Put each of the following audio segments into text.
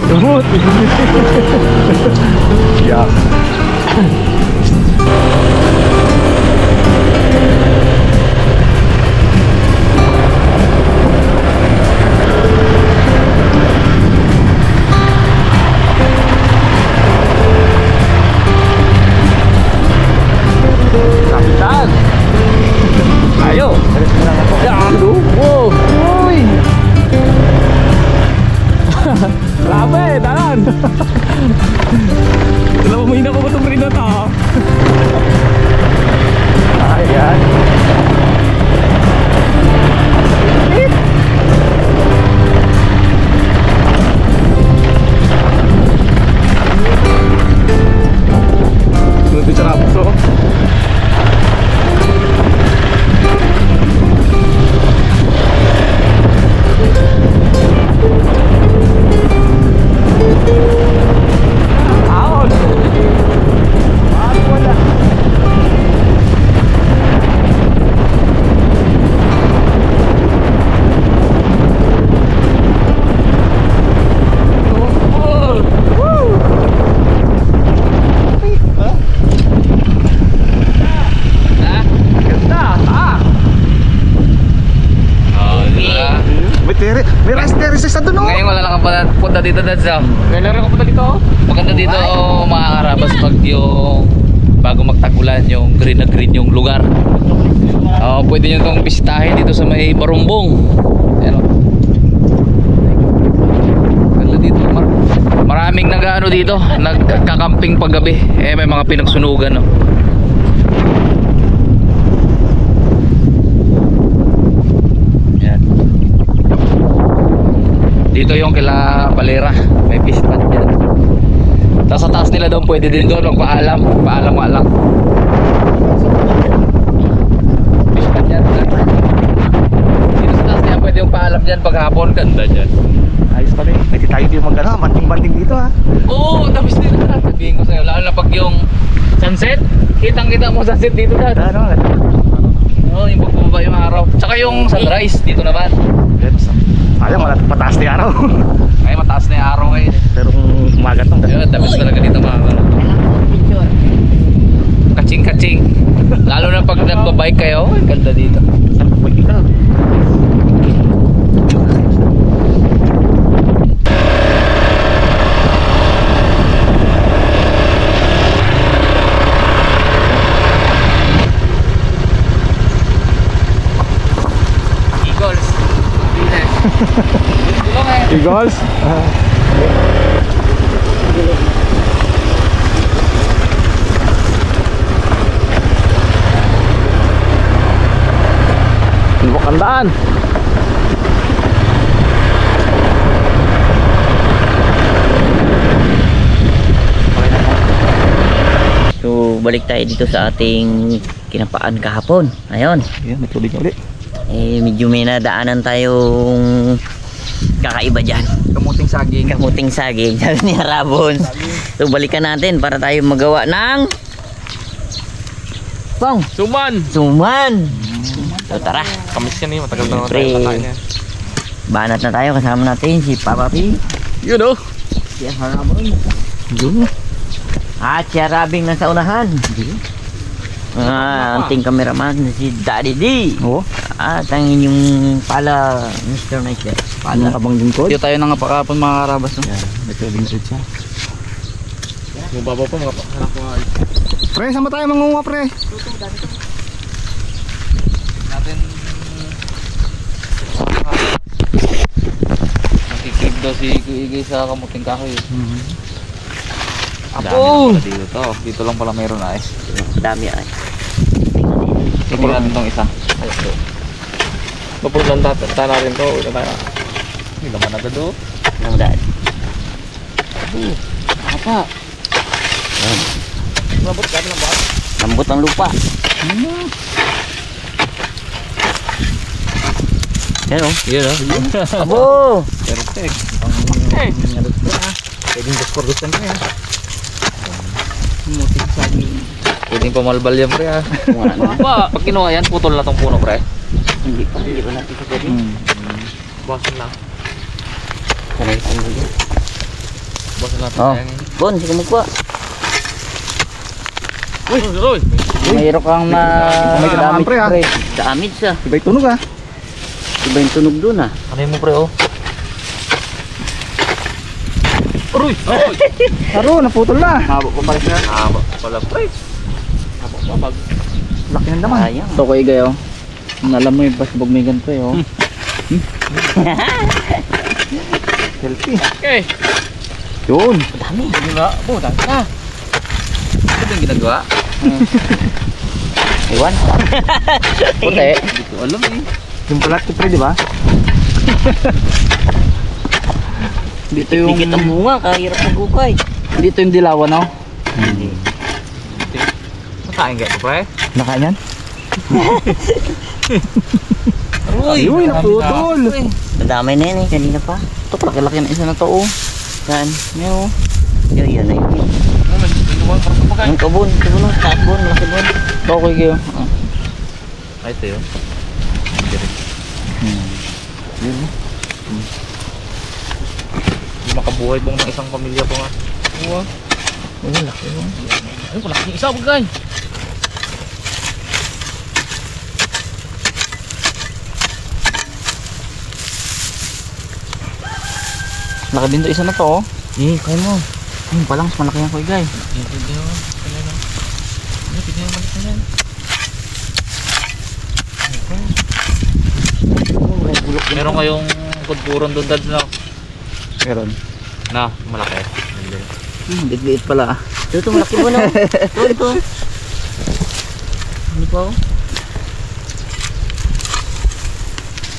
Lumot. Yeah. Kapitan. Ayo. Jangan dulu. Uy. Grabe, tahan. Alam mo, hina ko ba itong rin na to? Ayan. Sunod yung sarapos, oh. May rice terraces na doon, oh. Ngayon wala lang ang punta dito, Dads. Ngayon lang ako punta dito, oh. Maganda dito, mga karabas, pag yung bago magtagulan, yung green na green yung lugar. Pwede nyo itong bisitahin dito sa may Barumbong. Ayan, oh. Ganda dito. Maraming nag-ano dito, nagkakamping paggabi. May mga pinagsunugan, oh. Dito yung kila Balera, may fish pond dyan. Tapos sa taas nila doon, pwede din doon magpaalam. Paalam nga lang. Fish pond dyan. Dito sa taas niya, pwede yung paalam dyan paghapon. Ganda dyan. Ayos pa rin. Pwede tayo din mag-ano, banting-banting dito, ha. Oo, tapos dito na. Sabihin ko sa'yo, lalo na pag yung sunset. Kitang-kita mo sunset dito na. Ano, Oo, yung pagbaba yung araw. Tsaka yung sunrise, dito naman. Alam, mataas na yung araw. Ay, mataas na yung araw ngayon. Pero umaga to. Yun, tapos talaga dito mga kaching-kaching. Lalo na pag nagbabike kayo, ganda dito. Pwede ka. Eagles? Lubok ang daan. So balik tayo dito sa ating kinapaan kahapon. Ayun. Ayan, may tubig ulit. Medyo may nadaanan tayong kakaiba dyan. Kamuting saging. Kamuting saging. Sabi ni Harabon. So balikan natin para tayo magawa ng Bong! Suman! Suman! So tara. Kamis yan eh, matagal na Siyempre, tayo nakain yan. banat na tayo. Kasama natin si Papa P. Yun oh! Si Harabon. Yun. At si Harabing nasa unahan. Anting cameraman si Daddy D. Oo. At ang inyong pala Mr. Nice. Pala kabang lingkod. Dito tayo nangapakapon mga karabas. No? Yan, may tubig ulit siya. Mababaw pa mga anak ko ay. Pre, sama tayo mangunga, pre. Natin nakikig daw si Kuigay sa kamuting kahoy. Apo! Dito lang pala mayroon ay. Dami ay. Tingnan natin tong isa. Papulan tata rin to. Ito tayo. Hindi naman agad oh. Ang daan. Apa? Lambot ka ng bahat. Lambot ng lupa. Yan o. Yun o. Abo! Perfect. Eh. Pwedeng gusto-gustuhan ko yan. Pwedeng pamalbal yan pre ha. Ba, pag kinuha yan, putol na tong puno pre. Hindi pa natin sa pwede. Bawasan lang. Sanay pa mo dyan. Bawasan natin Oh, yan. Bon, sige magkuha. Uy! Uy! Mayroon kang na May kalaman, pre, ah. damage ah. Iba'y tunog ah. Iba yung tunog dun ah. Ano yun mo pre oh? Uy! Uy! Aro, naputol na. Habo pa pala siya. Habo pala pre. Habo pa pag. Laki ng laman. Sayang. Ito ko igay oh. Alam mo yung pasbog may ganito eh oh. Healthy. Okay. Yun. Dami. Hindi nga. Oh, dami na. Ito yung ginagawa. Iwan. Puti. Hindi ko alam eh. Yung balat ko pre, di ba? Dito yung Dikit ang bunga, kahirap magukay. dito yung dilawan oh. Hindi. Makain ka pa pre? Nakain yan? Uy! Ayun, naputol. Nadamay na yan eh, kanina pa. Ito palaki-laki na isa na to oh. Saan? Yan oh. Yan na yun. Yung kabon, oh, takbon, laki bon. Ito ko igay oh. Ay, ito yun. Hindi makabuhay pong ng isang pamilya po nga. Oo. Ayun, laki oh. Ayun, palaki yung isa, bagay. Laki din to isa na to oh. Kaya mo. Ayun pa lang, mas malaki yan ko igay. Hindi naman. Hindi naman balik na yan. Meron kayong kudpuron doon dad na. Meron. Na, malaki. Liit pala ah. Ito, malaki bon oh. Ito. Ano pa oh?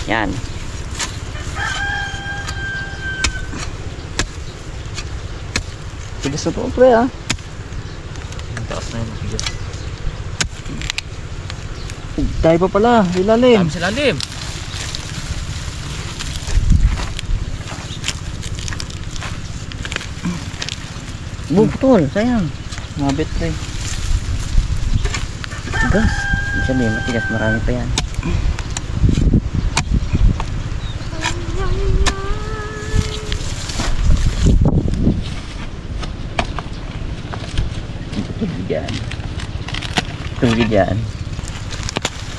Yan. Tigas na to pre ah. Ang taas na yun. Bigas. Tayo pa pala, ilalim. Dami sa lalim. Buputol, sayang. Mabit pre. Tigas. Ibig sabihin, matigas, marami pa yan. Tugid yan. Tugid yan.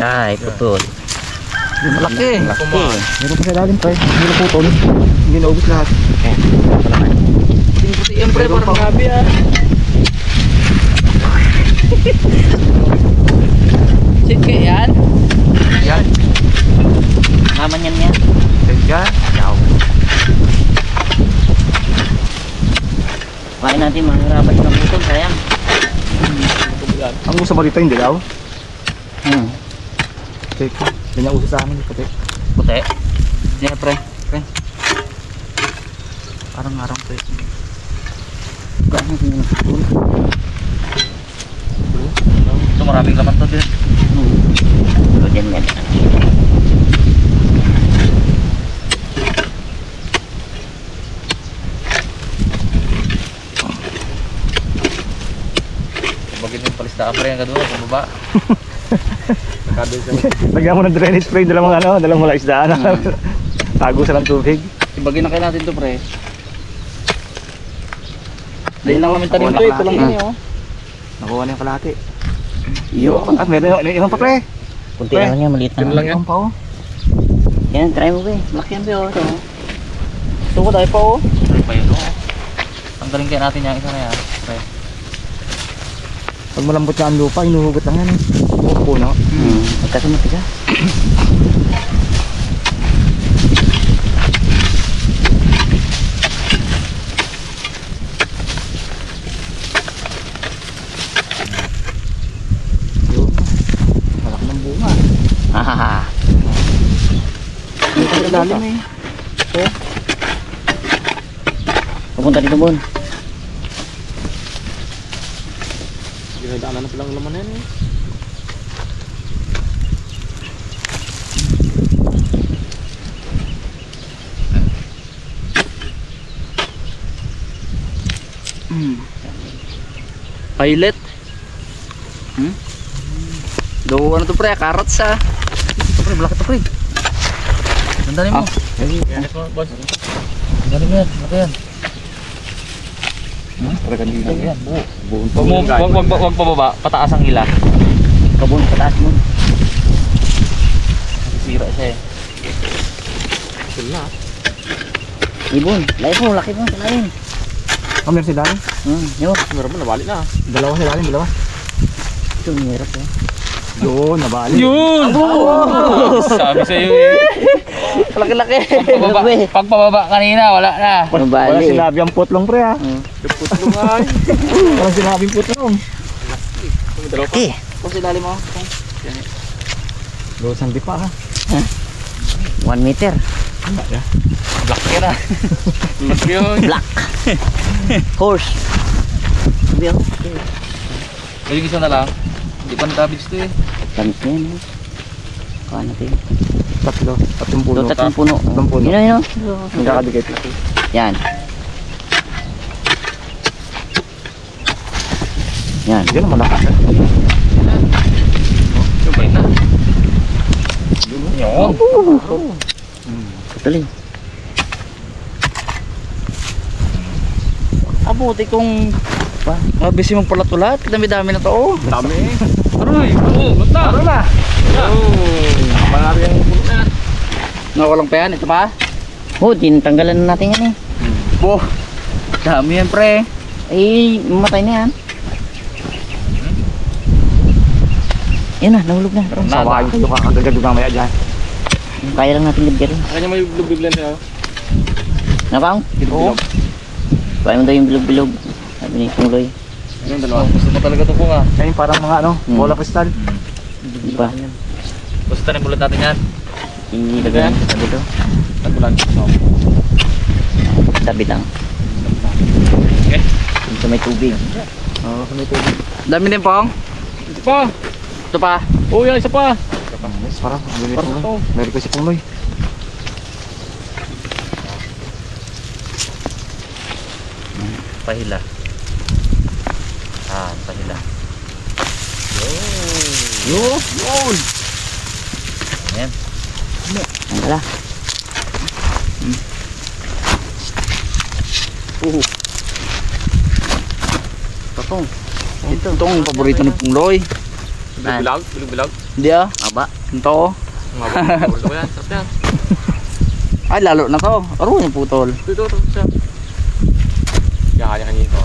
Ay, putol. Malaki. Malaki. Meron pa sa ilalim pre. Hindi naputol. Hindi naubos lahat. Puti yan pre, parang gabi ah. Sit ka yan? Yan. Naman yan yan. Yan. Yaw. Kain natin mga harabat ng putol, sayang. Ang uso mo dito, hindi daw? Hmm. Teka. Yan yung uso sa amin. Puti. Puti. Yan pre. Pre. Parang arang pre. Gano'n yung putol. Ito maraming laman to din. So, dyan yan. Bagay yung palistaan pre yung kadua sa baba. Lagyan mo ng drainage spray. Dalawang ano, dalawang mula isdaan. Tago sa ng tubig. Ibagay na kayo natin to pre. Dahil lang namin tanim to, ito lang yun oh. Nakuha na yung kalahati. Iyo. At meron yung pa pre. Kunti lang yan, maliit na. lang yan. Yung pa oh. Yan, try mo ba eh. Malaki yan ba oh. Ito. Ito ko tayo pa oh. Ano pa yun? Tanggalin kaya natin yung isa na yan. Pre. Pag malambot na ang lupa, hinuhugot lang yan eh. Puno. Magkasa matigas. Malaki ng bunga. Hahaha. Ito sa lalim eh. Pupunta dito bon. Ginadaanan na palang laman yan eh. Pilot. Do ano to pre, carrots ha. Ito pre, malaki to pre. Sandali mo. Sandali mo yan, malaki yan. Wag pababa, pataas ang hila. Kabon pataas mo. Sira siya eh. Ibon, laki mo, lain. Oh, meron si Dani. Yun. Meron mo, nabalik na. Dalawa si Dani, dalawa. Ito, mahirap eh. Yun, nabali. Yun! Sabi sa'yo eh. Laki-laki. Pag pababa kanina, wala na. Walang Nabali. sinabi ang putlong pre ha. Putlong ay. Walang sinabi ang putlong. Laki. Kung silali mo. Losan di pa ha. 1 meter. Black yan ah. Black yun. Black. Horse. Sabi ako. Yung isa na lang. Hindi pa natabits to eh. Tamis na yan. Kuha natin. Tatlong puno. Tatlong puno. Tatlong puno. Yun. Magkakadikit. Yan. Yan. Yan ang malakas. Subay na. Yun. Tuloy. Abuti kong Mabisi mong pulat-ulat. Dami-dami na to oh. Dami. Aroy! Oo! Basta! Ano na? Marami ang puno na. Nawalang pa yan. Ito pa? oh, tinatanggalan na natin yan eh. Bo! Dami yan pre. Eh, mamatay na yan. Yan na, nahulog na. Sawahin kayo kakagagad mamaya dyan. Kaya lang natin libyan. Kanya may bilog-bilog sa'yo. Napang? Oo. Kaya mo daw yung bilog-bilog. Sabi ni Pungloy. Yung dalawa. Gusto mo talaga ito po nga. Yan yung parang mga ano, bola kristal. Di ba? Gusto tanin bulat natin yan. Ilagay lang sa dito. Tagulan. Tabi lang. Okay. Dito may tubig. Oo, sa may tubig. Dami din pong. Ito pa. Ito pa. Oo, yan isa pa. Parang, meron ko si Pungloy. Pahila. Pahila. Yun! Ayan. Ang kala. Totong. Ito ang paborito ng Pungloy. Bilag? Bilag. Hindi ah. Aba. Ito oh. Paborito yan. Sarap yan. Ay, lalo na to. Aro yung putol. Ito siya. Kaya kanina ito.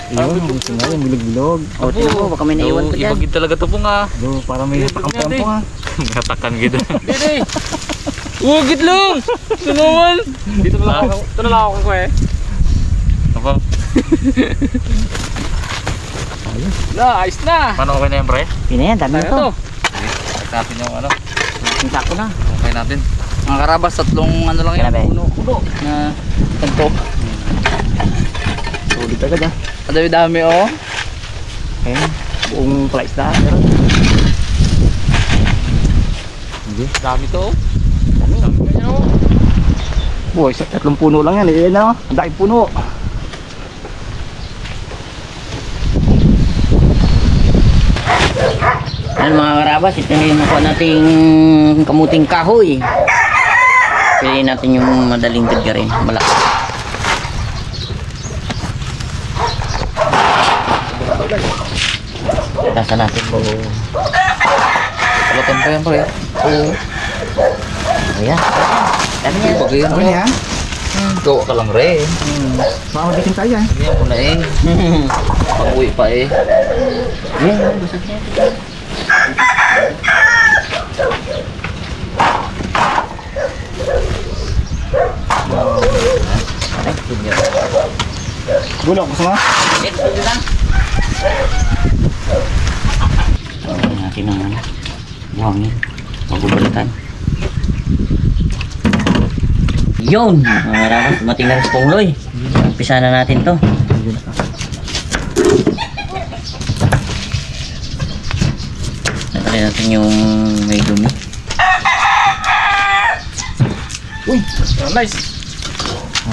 Yun, gusto nga yung bilog-bilog. O, tingnan mo, baka may naiwan pa dyan. Ibagid talaga to po nga. Do, parang may nakakampuan po ha. Ngatakan gitu. Dede. Wugit lang. Tunawan. Dito na lang ako. Ito na lang ako ko eh. Apa? Na, ayos na. Paano okay na yan, pre? Yun na yan, dami na to. Check natin yung ano. Yung sako na. Okay natin. Mga karabas, tatlong ano lang yan. Grabe. Puno. Na tagto. Sulit agad ha. Ang dami oh. Ayan, buong flies na. Meron. Dami to oh. Dami. Boy, sa tatlong puno lang yan. Ayan na, ang daking puno. Ano mga karabas, ito na yung nakuha nating kamuting kahoy. Pili natin yung madaling rin, malaki. Tasa natin po. Latan pa yan pre. Oo. Ayan. Dami niya. Bagay yan. Ano yan? Gawa ka lang re. Baka mabitin tayo yan. Hindi yan muna eh. Pag-uwi pa eh. Ayan, busog niya. Bulok, gusto mo? Ito lang. Tawagin natin ng ano, buhangin, magubalikan. Yun! Mga karabas, dumating na rin si Pungloy. Umpisa na natin to. Natry natin yung may dumi. Uy, nice.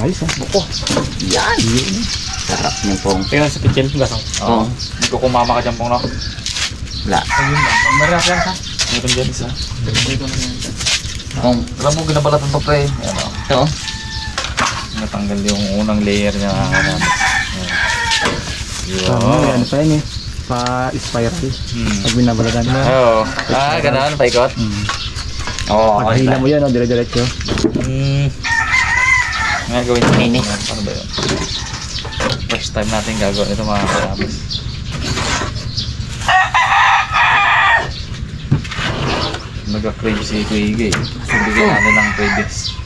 Ayos ah. Buko. Yan. Sarap niyo pong. Tingnan sa kitchen. Gasang. Oo. Hindi ko kumama ka dyan pong no. Wala. Ayun lang. Marami lang ha. Meron dyan isa. Pong. Alam mo, ginabalatan to pre. Ayan o. Ito. Natanggal yung unang layer niya. Ayan. Ano pa yan eh. Pa-spiral. Pag binabalagan mo. Oo. Ganun. Paikot. Oo. Pag hila mo yan, dire-diretso. Nga gawin natin. Linis. Ano ba yun? First time natin gagawin ito mga karabas. Nag-crave si Kuya Iggy. Kasi bigyan natin ng previous.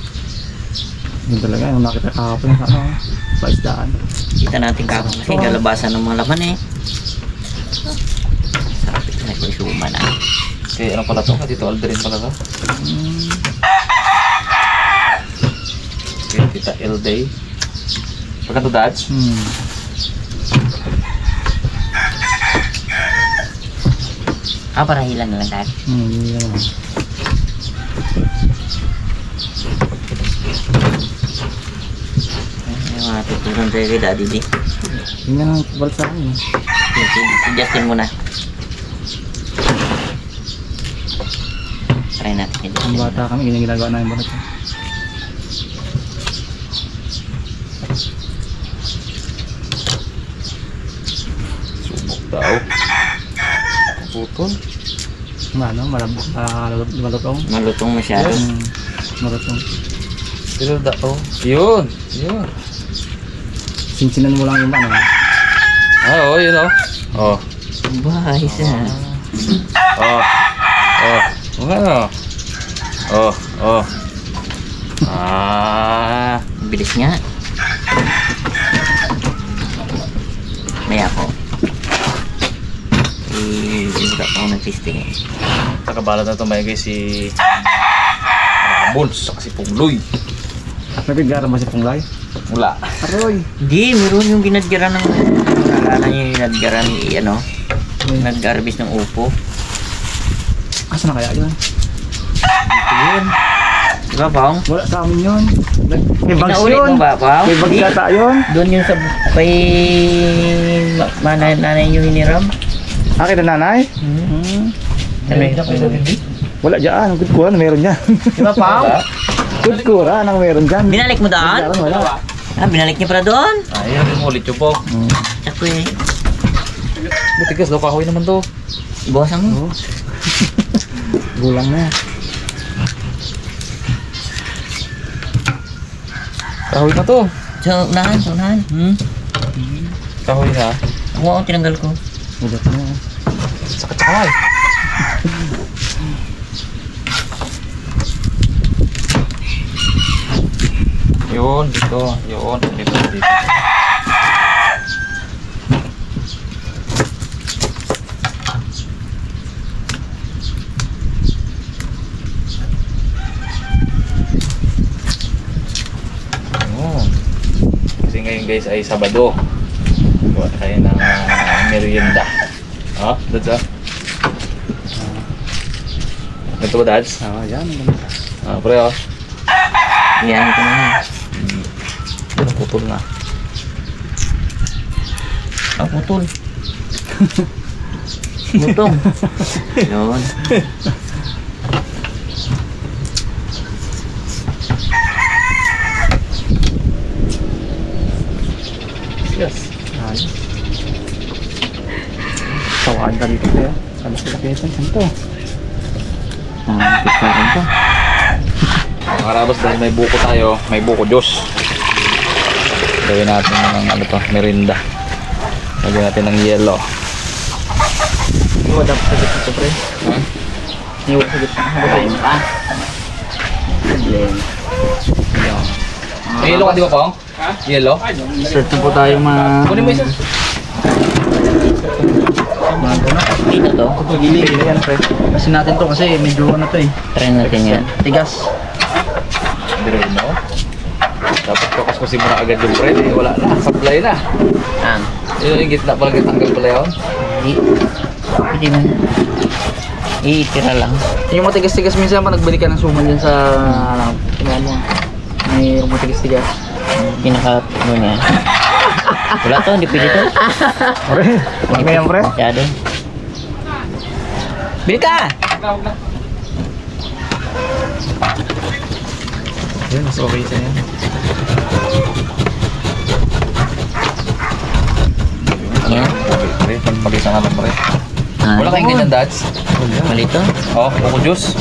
Yun talaga, yung nakita kahapon sa ano, paisdaan. Kita natin kako kasi galabasan ng mga laman eh. Sarap ito na ito suma na. Okay, ano pala to? Dito Aldrin pala to. Okay, Tita Elday. Pagkanto dads? Para hilang na lang tayo. Yun naman. Ay, mga tutunan tayo kay Daddy D. Yun nga ang balik sa akin eh. Suggestin mo na. Try natin kay Ang Justin. bata kami, ganyan ginagawa namin balik. Subok daw. Putol. Ano, malutong. Malutong masyado. Malutong. Pero daw. Yun. Yun. Sinsinan mo lang yung ano. Oo, yun o. Oh. Ba, isa. Oh. Oh. Ano? Oh. Oh. Bilis nga. May ako. Hindi ako nag-testing eh. Nakabalot na ito may guys si Bulls saka si Pungloy. Nabigara ba si Punglay? Wala. Aroy! Hindi, meron yung ginadgaran ng nakakala niya yung ginadgaran ni ano, nag-garbis ng upo. Asa na kaya yun? Ito yun. Diba, Pong? Wala sa amin yun. May bags Pinaulit yun. mo ba, Pong? May bags yata yun. Doon yung sa kay nanay nyo hiniram. Akin na nanay? Wala dyan. Good kura na meron dyan. Diba, Pong? Good kura na meron dyan. Binalik mo doon? Wala. Binalik niya pala doon? Ayun yung ulit yung po. Tsako eh. Butigas daw kahoy naman to. Ibawasan mo. Gulang na. Kahoy na to. So, unahan, sa unahan. Kahoy na. Ako tinanggal ko. Ulat na. Sakit sa kamay. Yun, dito. Yun, dito, dito. Kasi ngayon guys ay Sabado. Gawa tayo ng merienda. Ha? Dads ah? Ito ba dads? Yan. Pre oh. Yan ito na. Putol na. Putol. Butong. Yun. Yes. Tawaan ka dito kaya. Alas ka kaya saan to? Pitparin to. Mga karabas, dahil may buko tayo, may buko Diyos. Gawin natin ng ano to, merinda. Lagyan natin ng yellow. Iwa dapat sa gitna pre. Iwa sa gitna. Habayin pa. May yellow ka di ba, Pong? Ha? Yellow? Search po tayo Kunin mo isa. Dito to. Gili yan pre. Kasi natin to kasi medyo ano to eh. Try natin yan. Tigas. Dire mo. Dapat kakuskusin mo na agad yung bread. Eh, wala na. Supply na. Ah. Yun yung gitna pala tanggal pala yun. Hindi mo. Iitira lang. Yung matigas-tigas minsan pa nagbalik ka ng suman dyan sa ano, tingnan mo. May matigas-tigas. Pinaka ano niya. Wala to, hindi pwede to. Pre, wag na yan pre. Masyado. Bili ka! Yan, mas okay sa yan. Yan. Pre, pagpagisa nga lang pre. Wala Ah, kayong ganyan dads? malito. Oo, buko juice.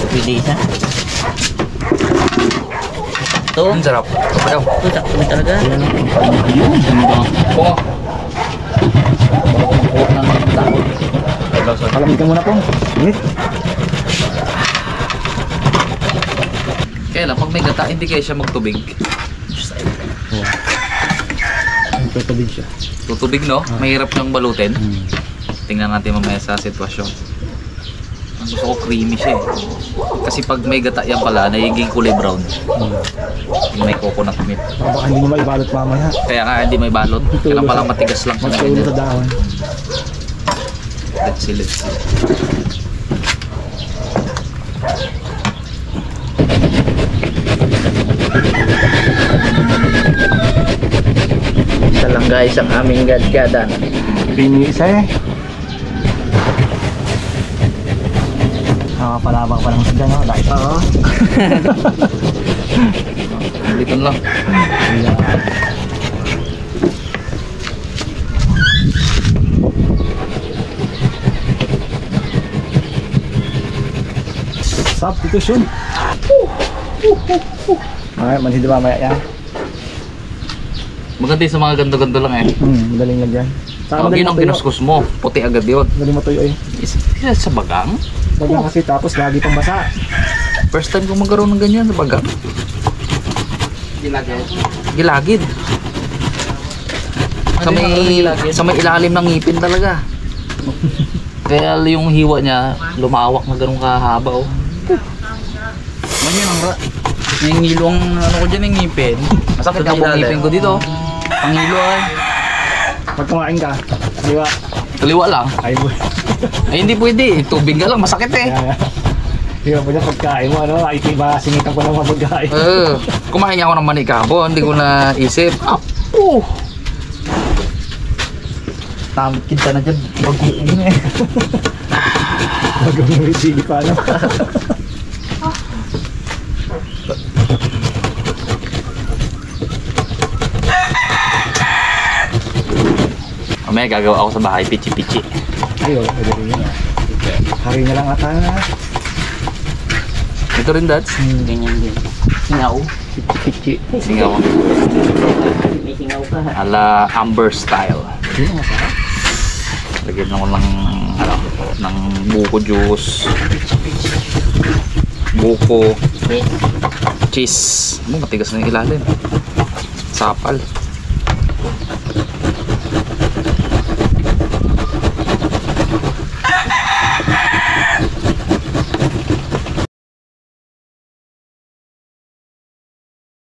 Pwede isa. Ito. Ang sarap. Ito daw. Ito, sakto na talaga. Bungo. Buko ng tao. Palamig ka muna po. Init. Kaya lang, pag may gata, hindi kaya siya magtubig. Tutubig siya. Tutubig, no? Mahirap siyang balutin. Tingnan natin mamaya sa sitwasyon. Ang gusto ko creamy siya eh. Kasi pag may gata yan pala, nagiging kulay brown. Yung may coconut milk. Baka hindi mo maibalot mamaya. Kaya nga hindi may balot. Kailan palang matigas lang siya. Mas na ulo ganyan. sa dahon. Let's see, let's see. Isa lang guys ang aming gadgadan. Creamy isa eh. Nakapalabang pa ng isda, no? Dahil pa, oh. Ulitin lang. Substitution. Ay, manhid mamaya yan. Maganda yung sa mga ganto-ganto lang eh. Madaling lagyan. Saka Pag yun ang matuyo. kinuskus mo, puti agad yun. Madaling matuyo eh. Isa sa bagang? Wag na kasi tapos lagi pang basa. First time kong magkaroon ng ganyan sa bagang. Gilagid. Sa may ilalim ng ngipin talaga. Kaya yung hiwa niya, lumawak na ganun kahaba oh. Ganyan ang nangingilo ang ano ko dyan, yung ngipin. Masakit ang buong ngipin ko dito. Pangilo ay. Pag kumain ka, diba? Kaliwa lang. Ay, boy. Ay hindi pwede, tubig ka lang, masakit eh. Di ba po dyan pagkain mo, ano? Ay, diba, singitan ko ng mga pagkain. Kumain niya ako ng manikabo, hindi ko na isip. Apo! Tamkid ka na dyan. Baguin eh. Bagang may sili pa, ano? Mamaya gagawa ako sa bahay, pichi-pichi. Ay, oh, pwede rin yun. Hari na lang ata na. Ito rin dads. Ganyan din. Singaw. Pichi. Singaw. May singaw ka. Ala Amber style. Yun ang masarap. Lagyan ako ng buko juice. Buko. Yes. Cheese. Matigas na yung ilalim. Sapal.